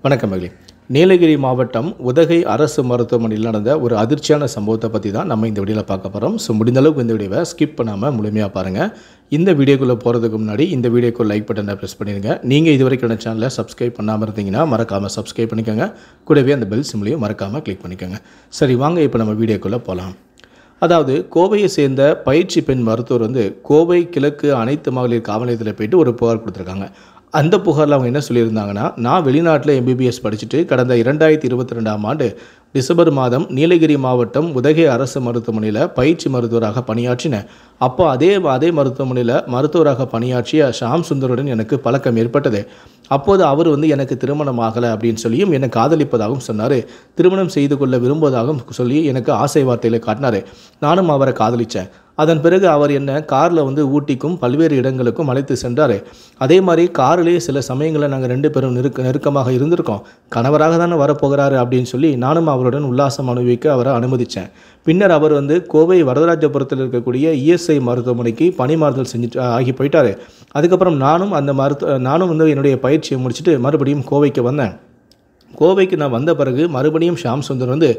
வணக்கம் மகளே. நீலகிரி மாவட்டம் உதகை அரசு மருத்துவமனையில் நடந்த ஒரு அதிர்ச்சியான சம்பவத்தை பற்றி தான் நம்ம இந்த வீடியோவில் பார்க்க போகிறோம். ஸோ முடிந்த அளவுக்கு இந்த வீடியோவை ஸ்கிப் பண்ணாமல் முழுமையாக பாருங்கள். இந்த வீடியோக்குள்ளே போகிறதுக்கு முன்னாடி இந்த வீடியோக்கு லைக் பட்டனை ப்ரெஸ் பண்ணிடுங்க. நீங்கள் இது வரைக்கும் இந்த சேனலை சப்ஸ்கிரைப் பண்ணாமல் இருந்தீங்கன்னா மறக்காமல் சப்ஸ்கிரைப் பண்ணிக்கோங்க. கூடவே அந்த பெல் சிம்லையும் மறக்காமல் கிளிக் பண்ணிக்கோங்க. சரி, வாங்க இப்போ நம்ம வீடியோக்குள்ளே போகலாம். அதாவது கோவையை சேர்ந்த பயிற்சி பெண் மருத்துவர் கோவை கிழக்கு அனைத்து மகளிர் காவல் நிலையத்தில் போயிட்டு ஒரு புகார் கொடுத்துருக்காங்க. அந்த புகாரில் அவங்க என்ன சொல்லியிருந்தாங்கன்னா, நான் வெளிநாட்டில் எம்பிபிஎஸ் படிச்சுட்டு கடந்த 2022ஆம் ஆண்டு டிசம்பர் மாதம் நீலகிரி மாவட்டம் உதகை அரசு மருத்துவமனையில் பயிற்சி மருத்துவராக பணியாற்றினேன். அப்போ அதே மருத்துவமனையில் மருத்துவராக பணியாற்றிய ஷாம் சுந்தருடன் எனக்கு பழக்கம் ஏற்பட்டது. அப்போது அவர் எனக்கு திருமணம் ஆகலை அப்படின்னு சொல்லியும் என்னை காதலிப்பதாகவும் சொன்னார். திருமணம் செய்து கொள்ள விரும்புவதாகவும் சொல்லி எனக்கு ஆசை வார்த்தைகளை காட்டினார். நானும் அவரை காதலித்தேன். அதன் பிறகு அவர் என்ன காரில் ஊட்டிக்கும் பல்வேறு இடங்களுக்கும் அழைத்து சென்றார். அதே மாதிரி காரிலேயே சில சமயங்களில் நாங்கள் 2 பேரும் நெருக்கமாக இருந்திருக்கோம். கணவராக தானே வரப்போகிறாரு அப்படின்னு சொல்லி நானும் அவருடன் உல்லாசம் அனுபவிக்க அவரை அனுமதித்தேன். பின்னர் அவர் கோவை வரதராஜபுரத்தில் இருக்கக்கூடிய இஎஸ்ஐ மருத்துவமனைக்கு பணிமாறுதல் செஞ்சுட்டு ஆகி போயிட்டார். அதுக்கப்புறம் நானும் என்னுடைய பயிற்சியை முடிச்சுட்டு மறுபடியும் கோவைக்கு வந்தேன். கோவைக்கு நான் வந்த பிறகு மறுபடியும் ஷாம் சுந்தர்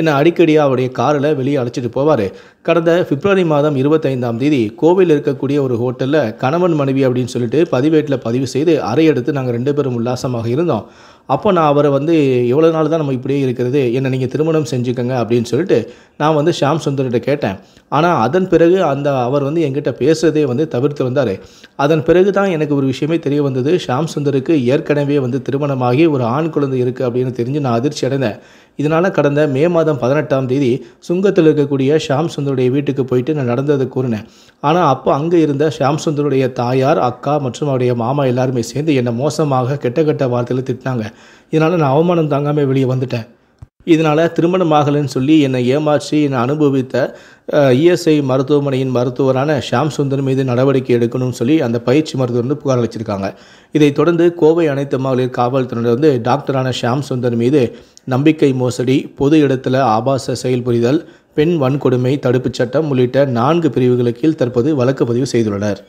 என்னை அடிக்கடியாக அவருடைய காரில் வெளியே அழைச்சிட்டு போவார். கடந்த பிப்ரவரி மாதம் 25ஆம் தேதி கோவையில் இருக்கக்கூடிய ஒரு ஹோட்டலில் கணவன் மனைவி அப்படின்னு சொல்லிட்டு பதிவேட்டில் பதிவு செய்து அறை எடுத்து நாங்கள் 2 பேரும் உல்லாசமாக இருந்தோம். அப்போ நான் அவரை எவ்வளோ நாள் தான் நம்ம இப்படியே இருக்கிறது, என்னை நீங்கள் திருமணம் செஞ்சுக்கங்க அப்படின்னு சொல்லிட்டு நான் ஷாம் சுந்தர்கிட்ட கேட்டேன். ஆனால் அதன் பிறகு அவர் என்கிட்ட பேசுகிறதே தவிர்த்து வந்தார். அதன் பிறகு தான் எனக்கு ஒரு விஷயமே தெரிய வந்தது. ஷாம் சுந்தருக்கு ஏற்கனவே திருமணமாகி ஒரு ஆண் குழந்தை இருக்குது அப்படின்னு தெரிஞ்சு நான் அதிர்ச்சி அடைந்தேன். இதனால் கடந்த மே மாதம் 18ஆம் தேதி சுங்கத்தில் இருக்கக்கூடிய ஷாம் சுந்தருடைய வீட்டுக்கு போயிட்டு நான் நடந்ததை கூறினேன். ஆனால் அப்போ அங்கே இருந்த ஷாம் சுந்தருடைய தாயார், அக்கா மற்றும் அவருடைய மாமா எல்லாருமே சேர்ந்து என்னை மோசமாக கெட்ட வார்த்தையில் திட்டினாங்க. இதனால் நான் அவமானம் தாங்காமல் வெளியே வந்துட்டேன். இதனால் திருமணம் ஆகலைன்னு சொல்லி என்னை ஏமாற்றி என்னை அனுபவித்த இஎஸ்ஐ மருத்துவமனையின் மருத்துவரான ஷாம் சுந்தர் மீது நடவடிக்கை எடுக்கணும்னு சொல்லி அந்த பயிற்சி மருத்துவர் புகார் அளிச்சிருக்காங்க. இதைத் தொடர்ந்து கோவை அனைத்து மகளிர் காவல்துறையினர் டாக்டரான ஷாம் சுந்தர் மீது நம்பிக்கை மோசடி, பொது இடத்துல ஆபாச செயல்புரிதல், பெண் வன்கொடுமை தடுப்புச் சட்டம் உள்ளிட்ட 4 பிரிவுகளுக்கு கீழ் தற்போது வழக்கு பதிவு செய்துள்ளனர்.